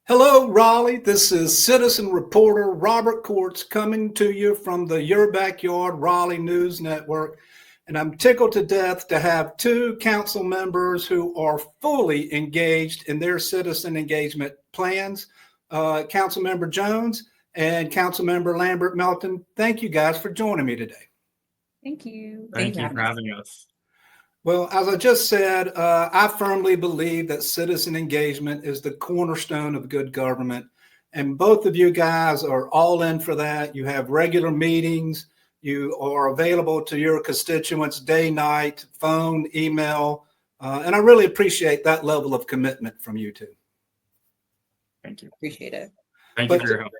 Hello, Raleigh. This is citizen reporter Robert Courts coming to you from the Your Backyard Raleigh News Network. And I'm tickled to death to have two council members who are fully engaged in their citizen engagement plans. Councilmember Jones and Councilmember Lambert-Melton. Thank you guys for joining me today. Thank you. Thank you for having us. Well, as I just said, I firmly believe that citizen engagement is the cornerstone of good government. And both of you guys are all in for that. You have regular meetings. You are available to your constituents day, night, phone, email. And I really appreciate that level of commitment from you two. Thank you. Appreciate it. Thank you for your help.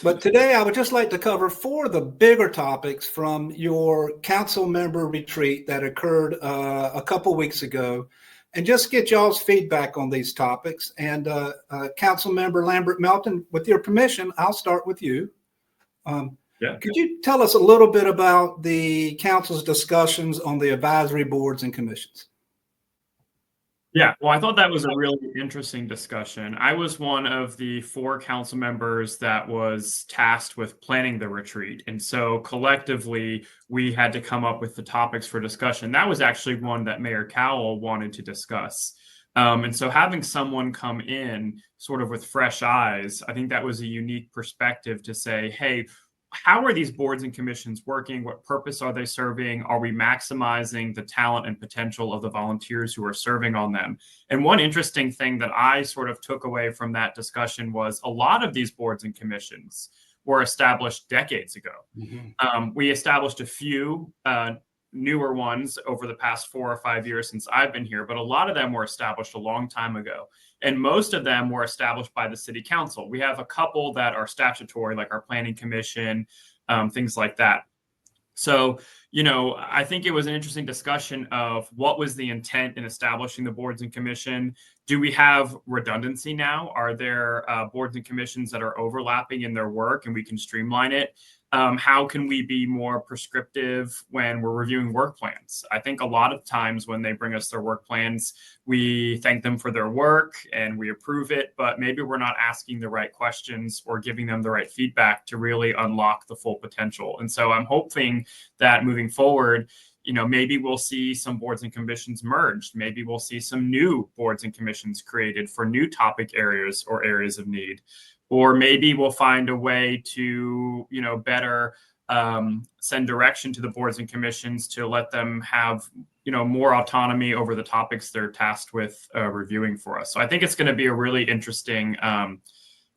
But today I would just like to cover four of the bigger topics from your council member retreat that occurred a couple weeks ago, and just get y'all's feedback on these topics. And Council Member Lambert-Melton, with your permission, I'll start with you. Could you tell us a little bit about the council's discussions on the advisory boards and commissions? Yeah, well, I thought that was a really interesting discussion. I was one of the 4 council members that was tasked with planning the retreat. And so collectively, we had to come up with the topics for discussion. That was actually one that Mayor Cowell wanted to discuss. And so having someone come in sort of with fresh eyes, I think that was a unique perspective to say, hey, how are these boards and commissions working? What purpose are they serving? Are we maximizing the talent and potential of the volunteers who are serving on them? And one interesting thing that I sort of took away from that discussion was a lot of these boards and commissions were established decades ago. Mm-hmm. We established a few newer ones over the past 4 or 5 years since I've been here, but a lot of them were established a long time ago. And most of them were established by the city council. We have a couple that are statutory, like our planning commission, things like that. So, I think it was an interesting discussion of what was the intent in establishing the boards and commission. Do we have redundancy now? Are there boards and commissions that are overlapping in their work and we can streamline it? How can we be more prescriptive when we're reviewing work plans? I think a lot of times when they bring us their work plans, we thank them for their work and we approve it, but maybe we're not asking the right questions or giving them the right feedback to really unlock the full potential. And so I'm hoping that moving forward, maybe we'll see some boards and commissions merged. Maybe we'll see some new boards and commissions created for new topic areas or areas of need. Or maybe we'll find a way to, better send direction to the boards and commissions to let them have, more autonomy over the topics they're tasked with reviewing for us. So I think it's going to be a really interesting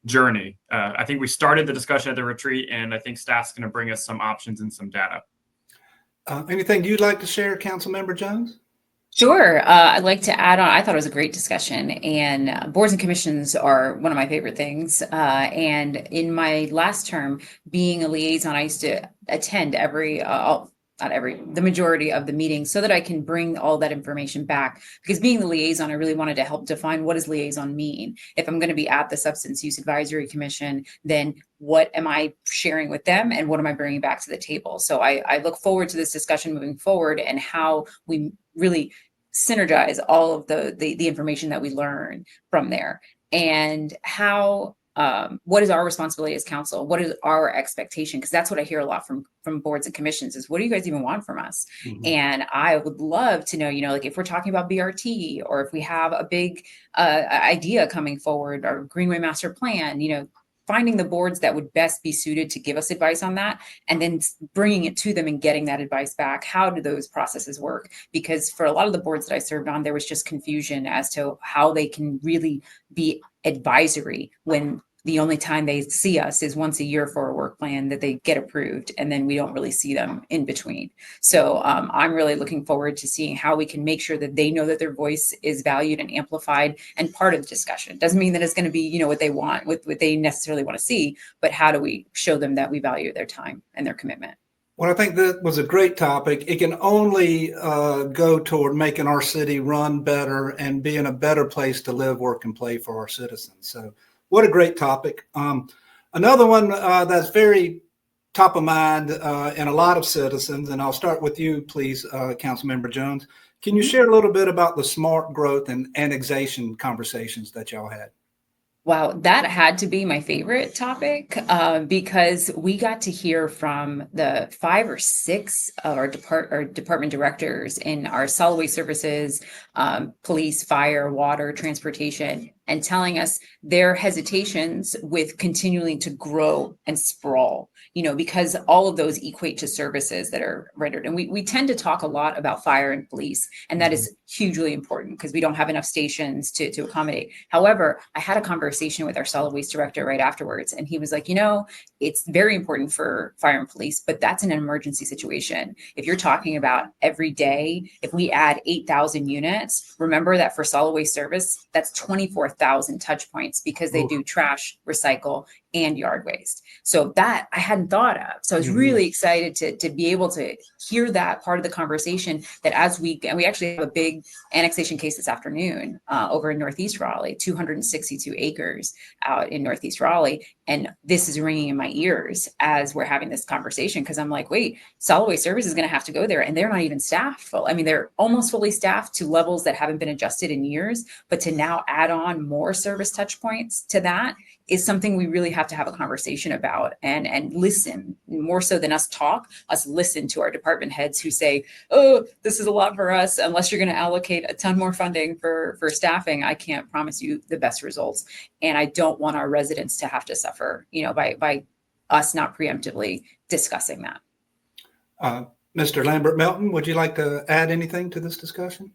journey. I think we started the discussion at the retreat, and I think staff's going to bring us some options and some data. Anything you'd like to share, Councilmember Jones? Sure. I'd like to add on. I thought it was a great discussion, and boards and commissions are one of my favorite things. And in my last term, being a liaison, I used to attend the majority of the meetings so that I can bring all that information back. Because being the liaison, I really wanted to help define what does liaison mean. If I'm going to be at the Substance Use Advisory Commission, then what am I sharing with them and what am I bringing back to the table? So I look forward to this discussion moving forward and how we really synergize all of the information that we learn from there, and how what is our responsibility as council? What is our expectation? Because that's what I hear a lot from boards and commissions is, what do you guys even want from us? Mm-hmm. And I would love to know, like if we're talking about BRT, or if we have a big idea coming forward, or Greenway Master Plan, finding the boards that would best be suited to give us advice on that, and then bringing it to them and getting that advice back. How do those processes work? Because for a lot of the boards that I served on, there was just confusion as to how they can really be advisory when the only time they see us is once a year for a work plan that they get approved, and then we don't really see them in between. So I'm really looking forward to seeing how we can make sure that they know that their voice is valued and amplified and part of the discussion. Doesn't mean that it's going to be, what they want, what they necessarily want to see, but how do we show them that we value their time and their commitment? Well, I think that was a great topic. It can only go toward making our city run better and being a better place to live, work, and play for our citizens. So what a great topic. Another one that's very top of mind in a lot of citizens, and I'll start with you, please, Councilmember Jones. Can you share a little bit about the smart growth and annexation conversations that y'all had? Wow, that had to be my favorite topic because we got to hear from the 5 or 6 of our department directors in our solid waste services, police, fire, water, transportation, and telling us their hesitations with continuing to grow and sprawl, because all of those equate to services that are rendered. And we tend to talk a lot about fire and police, and that is hugely important because we don't have enough stations to accommodate. However, I had a conversation with our solid waste director right afterwards, and he was like, it's very important for fire and police, but that's an emergency situation. If you're talking about every day, if we add 8,000 units, remember that for solid waste service, that's 24,000 touch points because they do trash, recycle, and yard waste. So that I hadn't thought of. So I was really excited to be able to hear that part of the conversation, that as we actually have a big annexation case this afternoon over in Northeast Raleigh, 262 acres out in Northeast Raleigh. And this is ringing in my ears as we're having this conversation, because I'm like, wait, solid waste service is going to have to go there, and they're not even staffed full. I mean, they're almost fully staffed to levels that haven't been adjusted in years, but to now add on more service touch points to that is something we really have to have a conversation about and listen, more so than us listen to our department heads who say, oh, this is a lot for us. Unless you're going to allocate a ton more funding for staffing, I can't promise you the best results. And I don't want our residents to have to suffer, by us not preemptively discussing that. Mr. Lambert-Melton, would you like to add anything to this discussion?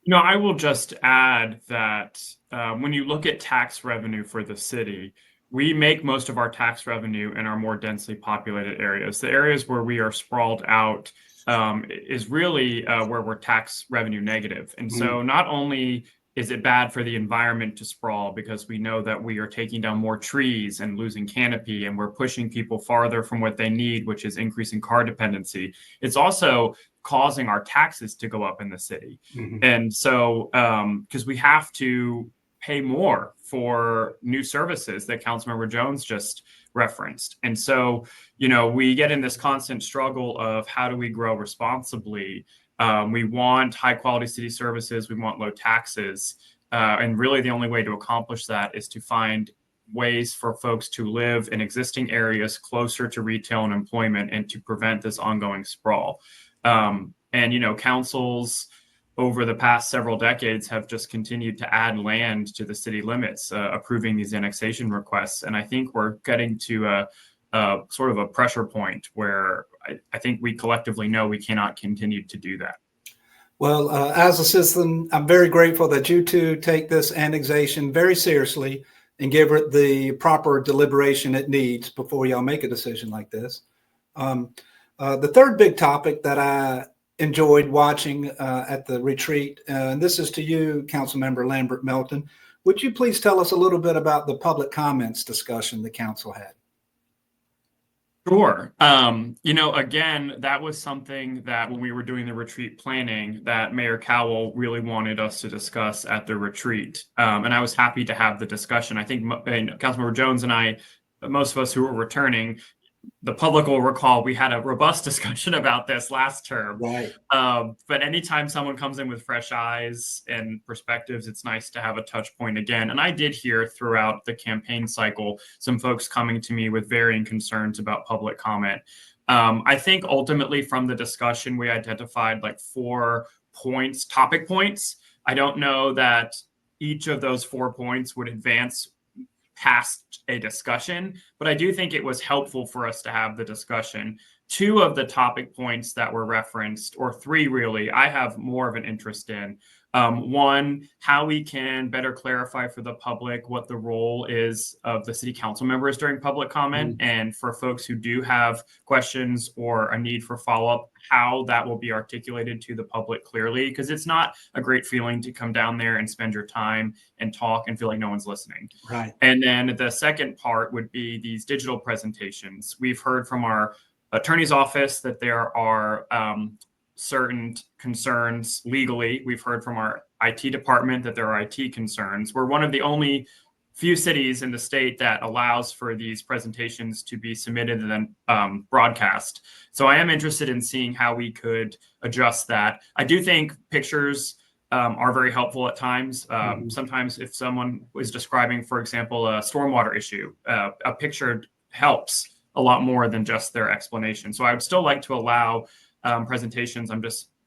No, I will just add that when you look at tax revenue for the city, we make most of our tax revenue in our more densely populated areas. The areas where we are sprawled out is really where we're tax revenue negative. And so not only is it bad for the environment to sprawl, because we know that we are taking down more trees and losing canopy, and we're pushing people farther from what they need, which is increasing car dependency. It's also causing our taxes to go up in the city. And so because we have to pay more for new services that Councilmember Jones just referenced. And so, we get in this constant struggle of how do we grow responsibly? We want high quality city services. We want low taxes. And really the only way to accomplish that is to find ways for folks to live in existing areas closer to retail and employment, and to prevent this ongoing sprawl. And councils over the past several decades have just continued to add land to the city limits, approving these annexation requests. And I think we're getting to a sort of a pressure point where I think we collectively know we cannot continue to do that. Well, as a citizen, I'm very grateful that you two take this annexation very seriously and give it the proper deliberation it needs before y'all make a decision like this. The third big topic that I enjoyed watching at the retreat, and this is to you, Councilmember Lambert-Melton. Would you please tell us a little bit about the public comments discussion the council had? Sure. Again, that was something that when we were doing the retreat planning, that Mayor Cowell really wanted us to discuss at the retreat. And I was happy to have the discussion. I think Councilmember Jones and I, most of us who were returning, the public will recall we had a robust discussion about this last term. Right. But anytime someone comes in with fresh eyes and perspectives, it's nice to have a touch point again. And I did hear throughout the campaign cycle some folks coming to me with varying concerns about public comment. I think ultimately from the discussion, we identified like 4 points, topic points. I don't know that each of those 4 points would advance past a discussion, but I do think it was helpful for us to have the discussion. 2 of the topic points that were referenced, or 3 really, I have more of an interest in. 1, how we can better clarify for the public what the role is of the city council members during public comment, and for folks who do have questions or a need for follow-up, how that will be articulated to the public clearly, because it's not a great feeling to come down there and spend your time and talk and feel like no one's listening. Right. And then the second part would be these digital presentations. We've heard from our attorney's office that there are certain concerns legally. We've heard from our IT department that there are IT concerns. We're one of the only few cities in the state that allows for these presentations to be submitted and then broadcast. So I am interested in seeing how we could adjust that. I do think pictures are very helpful at times. Sometimes if someone is describing, for example, a stormwater issue, a picture helps a lot more than just their explanation. So I would still like to allow presentations.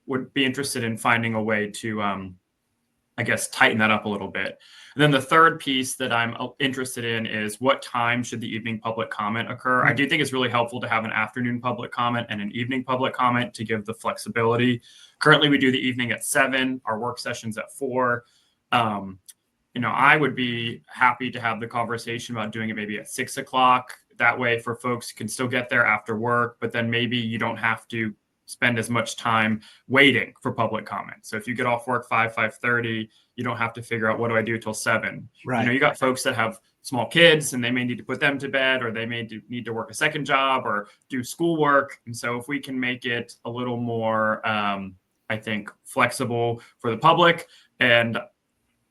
Would be interested in finding a way to, I guess, tighten that up a little bit. And then the third piece that I'm interested in is what time should the evening public comment occur? I do think it's really helpful to have an afternoon public comment and an evening public comment to give the flexibility. Currently, we do the evening at 7, our work sessions at 4. I would be happy to have the conversation about doing it maybe at 6 o'clock. That way for folks who can still get there after work, but then maybe you don't have to spend as much time waiting for public comment. So if you get off work 5:30, you don't have to figure out what do I do till 7. Right. You got folks that have small kids and they may need to put them to bed, or they may need to work a second job or do schoolwork. And so if we can make it a little more, I think, flexible for the public, and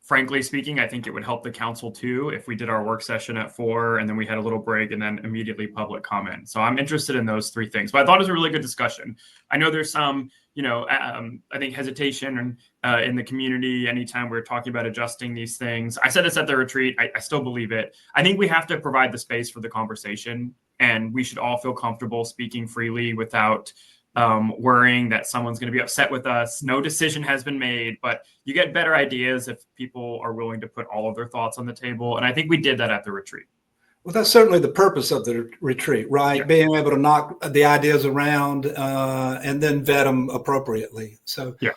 frankly speaking, I think it would help the council too if we did our work session at 4 and then we had a little break and then immediately public comment. So I'm interested in those 3 things. But I thought it was a really good discussion. I know there's some, I think hesitation in the community anytime we're talking about adjusting these things. I said this at the retreat. I still believe it. I think we have to provide the space for the conversation, and we should all feel comfortable speaking freely without worrying that someone's going to be upset with us. No decision has been made, but you get better ideas if people are willing to put all of their thoughts on the table. And I think we did that at the retreat. Well, that's certainly the purpose of the retreat, right? Yeah. Being able to knock the ideas around and then vet them appropriately. So, yeah.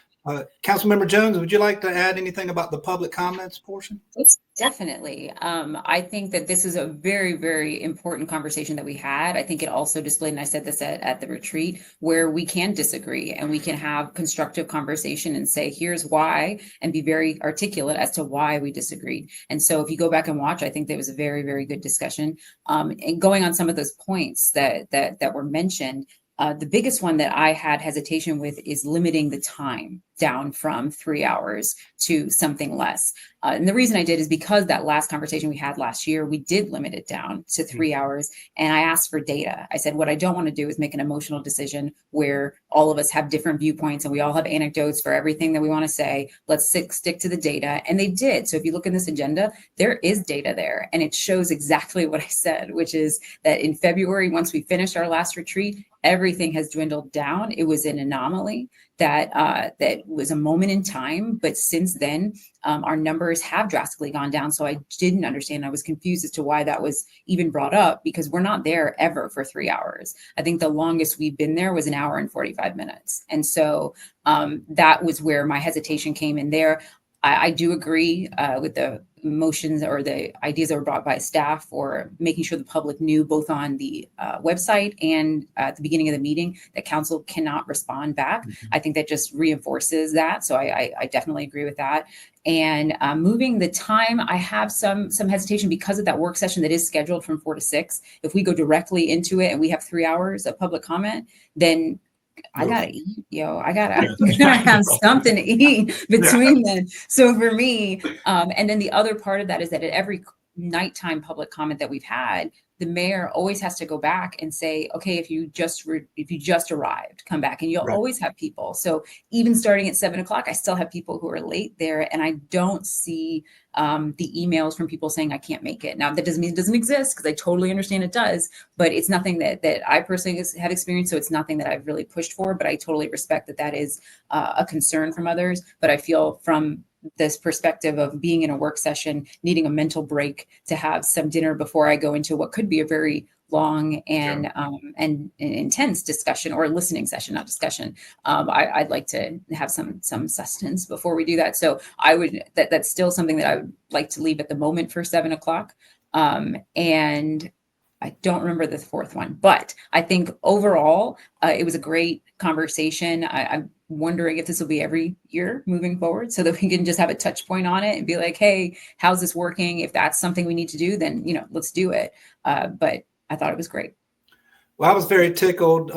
Councilmember Jones, would you like to add anything about the public comments portion? It's definitely. I think that this is a very, very important conversation that we had. I think it also displayed, and I said this at the retreat, where we can disagree and we can have constructive conversation and say, here's why, and be very articulate as to why we disagreed. And so if you go back and watch, I think there was a very, very good discussion. And going on some of those points that were mentioned, the biggest one that I had hesitation with is limiting the time down from 3 hours to something less. And the reason I did is because that last conversation we had last year, we did limit it down to 3 hours. And I asked for data. I said, what I don't want to do is make an emotional decision where all of us have different viewpoints and we all have anecdotes for everything that we want to say. Let's stick to the data. And they did. So if you look in this agenda, there is data there. And it shows exactly what I said, which is that in February, once we finished our last retreat, everything has dwindled down. It was an anomaly that was a moment in time. But since then, our numbers have drastically gone down. So I didn't understand. I was confused as to why that was even brought up, because we're not there ever for 3 hours. I think the longest we've been there was 1 hour and 45 minutes. And so that was where my hesitation came in there. I do agree with the motions or the ideas that were brought by staff for making sure the public knew both on the website and at the beginning of the meeting that council cannot respond back. Mm-hmm. I think that just reinforces that. So I definitely agree with that. And moving the time, I have some hesitation because of that work session that is scheduled from 4 to 6. If we go directly into it and we have 3 hours of public comment, then I gotta eat, I'm gonna have something to eat between then. So for me, and then the other part of that is that at every nighttime public comment that we've had, the mayor always has to go back and say, okay, if you just arrived, come back. And you'll always have people. So even starting at 7 o'clock, I still have people who are late there. And I don't see the emails from people saying I can't make it. Now, that doesn't mean it doesn't exist, because I totally understand it does, but it's nothing that I personally have experienced. So it's nothing that I've really pushed for, but I totally respect that is a concern from others. But I feel from this perspective of being in a work session, needing a mental break to have some dinner before I go into what could be a very long and intense discussion, or listening session, not discussion. I'd like to have some sustenance before we do that. So that's still something that I would like to leave at the moment for 7 o'clock. And I don't remember the fourth one, but I think overall it was a great conversation. I'm wondering if this will be every year moving forward, so that we can just have a touch point on it and be like, hey, how's this working? If that's something we need to do, then let's do it. But I thought it was great. Well, I was very tickled.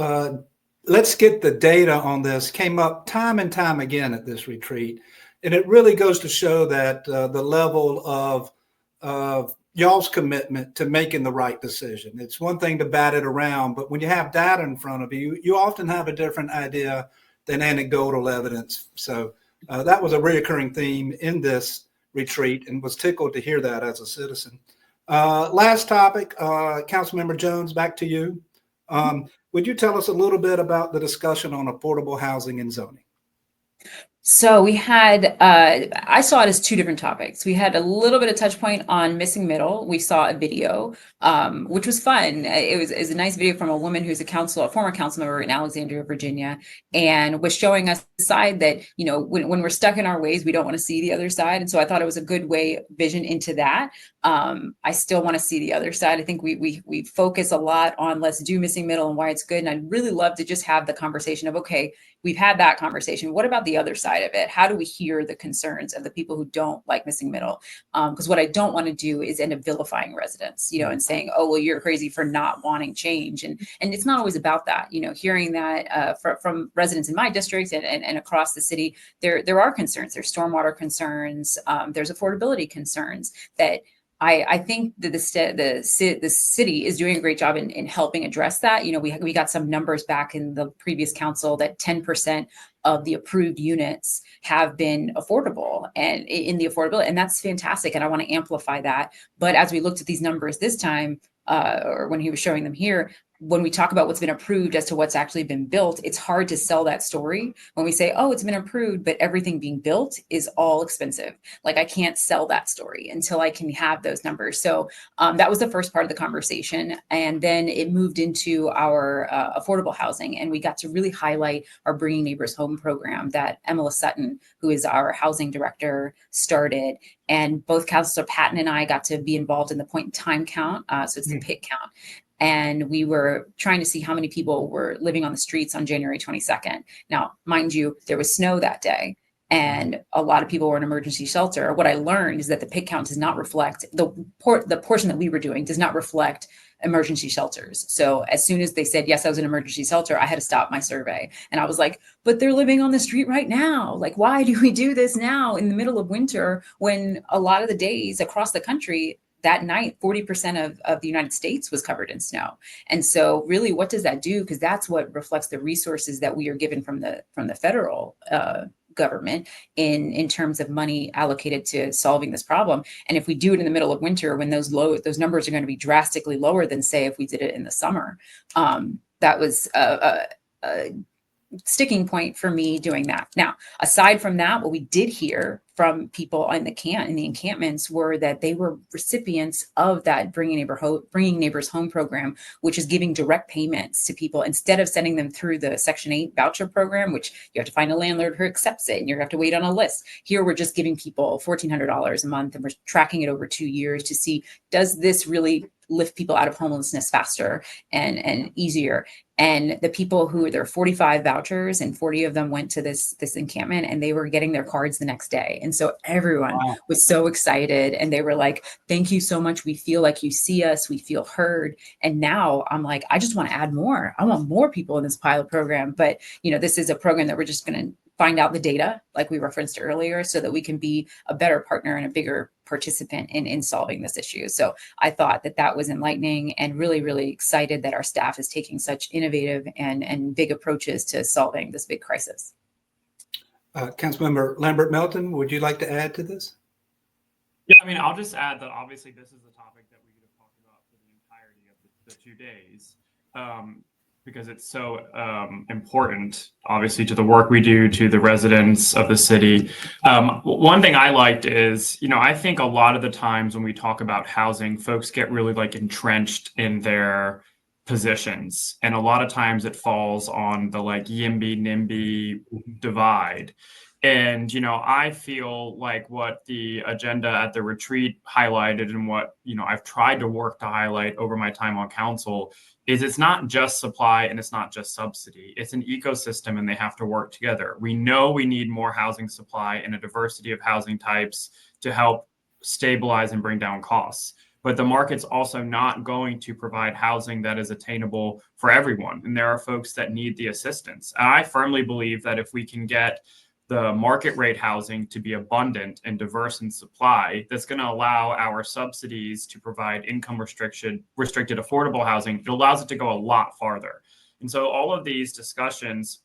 Let's get the data on this. Came up time and time again at this retreat, and it really goes to show that the level of y'all's commitment to making the right decision. It's one thing to bat it around, but when you have data in front of you, you often have a different idea than anecdotal evidence. So That was a reoccurring theme in this retreat, and was tickled to hear that as a citizen. Last topic, Councilmember Jones, back to you. Would you tell us a little bit about the discussion on affordable housing and zoning? So we had, I saw it as two different topics. We had a little bit of touch point on missing middle. We saw a video, which was fun. It was a nice video from a woman who's a former council member in Alexandria, Virginia, and was showing us the side that, you know, when we're stuck in our ways, we don't want to see the other side. And so I thought it was a good vision into that. I still want to see the other side. I think we focus a lot on let's do missing middle and why it's good. And I'd really love to just have the conversation of, okay, we've had that conversation. What about the other side of it? How do we hear the concerns of the people who don't like missing middle? Because what I don't want to do is end up vilifying residents, you know, and saying, oh, well, you're crazy for not wanting change. And it's not always about that, you know, hearing that from residents in my district and across the city, there are concerns. There's stormwater concerns. There's affordability concerns that I think that the city is doing a great job in helping address that. You know, we got some numbers back in the previous council that 10% of the approved units have been affordable and in the affordability, and that's fantastic. And I want to amplify that. But as we looked at these numbers this time, or when he was showing them here, when we talk about what's been approved as to what's actually been built, it's hard to sell that story when we say, oh, it's been approved, but everything being built is all expensive. Like I can't sell that story until I can have those numbers. So that was the first part of the conversation. And then it moved into our affordable housing. And we got to really highlight our Bringing Neighbors Home program that Emma Sutton, who is our housing director, started. And both Councilor Patton and I got to be involved in the point in time count. So it's the PIT count. And we were trying to see how many people were living on the streets on January 22nd. Now, mind you, there was snow that day and a lot of people were in emergency shelter. What I learned is that the PIT count does not reflect, the portion that we were doing does not reflect emergency shelters. So as soon as they said, yes, I was in emergency shelter, I had to stop my survey. And I was like, but they're living on the street right now. Like, why do we do this now in the middle of winter when a lot of the days across the country, that night, 40% of the United States was covered in snow. And so really, what does that do? Because that's what reflects the resources that we are given from the federal government in terms of money allocated to solving this problem. And if we do it in the middle of winter, when those numbers are going to be drastically lower than, say, if we did it in the summer, that was a sticking point for me doing that. Now, aside from that, what we did hear from people in the encampments were that they were recipients of that Bringing Neighbors Home program, which is giving direct payments to people instead of sending them through the Section 8 voucher program, which you have to find a landlord who accepts it and you have to wait on a list. Here, we're just giving people $1,400 a month and we're tracking it over 2 years to see, does this really lift people out of homelessness faster and easier? And the people there were 45 vouchers and 40 of them went to this encampment and they were getting their cards the next day. And so everyone was so excited and they were like, thank you so much. We feel like you see us, we feel heard. And now I'm like, I just want to add more. I want more people in this pilot program. But, you know, this is a program that we're just going to find out the data like we referenced earlier so that we can be a better partner and a bigger participant in solving this issue. So I thought that was enlightening and really, really excited that our staff is taking such innovative and big approaches to solving this big crisis. Councilmember Lambert-Melton, would you like to add to this? Yeah, I mean, I'll just add that obviously this is a topic that we could have talked about for the entirety of the 2 days. Because it's so important, obviously, to the work we do, to the residents of the city. One thing I liked is, you know, I think a lot of the times when we talk about housing, folks get really like entrenched in their positions. And a lot of times it falls on the like YIMBY, NIMBY divide. And, you know, I feel like what the agenda at the retreat highlighted and what, you know, I've tried to work to highlight over my time on council is it's not just supply and it's not just subsidy. It's an ecosystem and they have to work together. We know we need more housing supply and a diversity of housing types to help stabilize and bring down costs. But the market's also not going to provide housing that is attainable for everyone. And there are folks that need the assistance. And I firmly believe that if we can get the market rate housing to be abundant and diverse in supply, that's going to allow our subsidies to provide income restricted affordable housing. It allows it to go a lot farther. And so all of these discussions,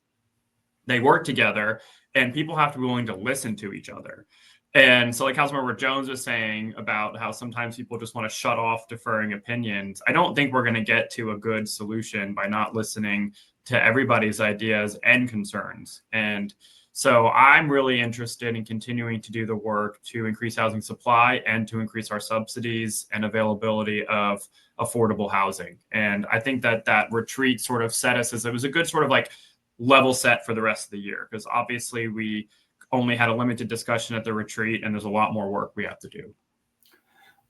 they work together. and people have to be willing to listen to each other. And so like Councilmember Jones was saying about how sometimes people just want to shut off deferring opinions. I don't think we're going to get to a good solution by not listening to everybody's ideas and concerns. And so I'm really interested in continuing to do the work to increase housing supply and to increase our subsidies and availability of affordable housing. And I think that that retreat sort of set us as it was a good sort of like level set for the rest of the year, because obviously we only had a limited discussion at the retreat and there's a lot more work we have to do.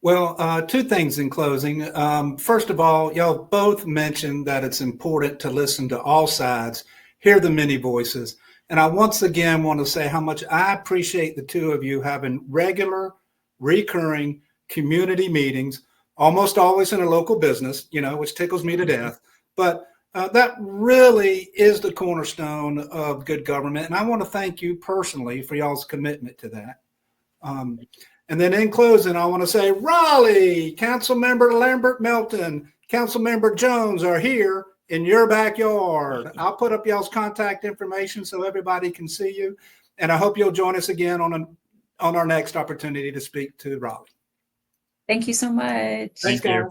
Well, two things in closing. First of all, y'all both mentioned that it's important to listen to all sides, hear the many voices. And I once again want to say how much I appreciate the two of you having regular, recurring community meetings, almost always in a local business, which tickles me to death. But that really is the cornerstone of good government. And I want to thank you personally for y'all's commitment to that. And then in closing, I want to say, Raleigh, Councilmember Lambert-Melton, Councilmember Jones are here in your backyard. I'll put up y'all's contact information so everybody can see you. And I hope you'll join us again on our next opportunity to speak to Raleigh. Thank you so much. Thanks, guys.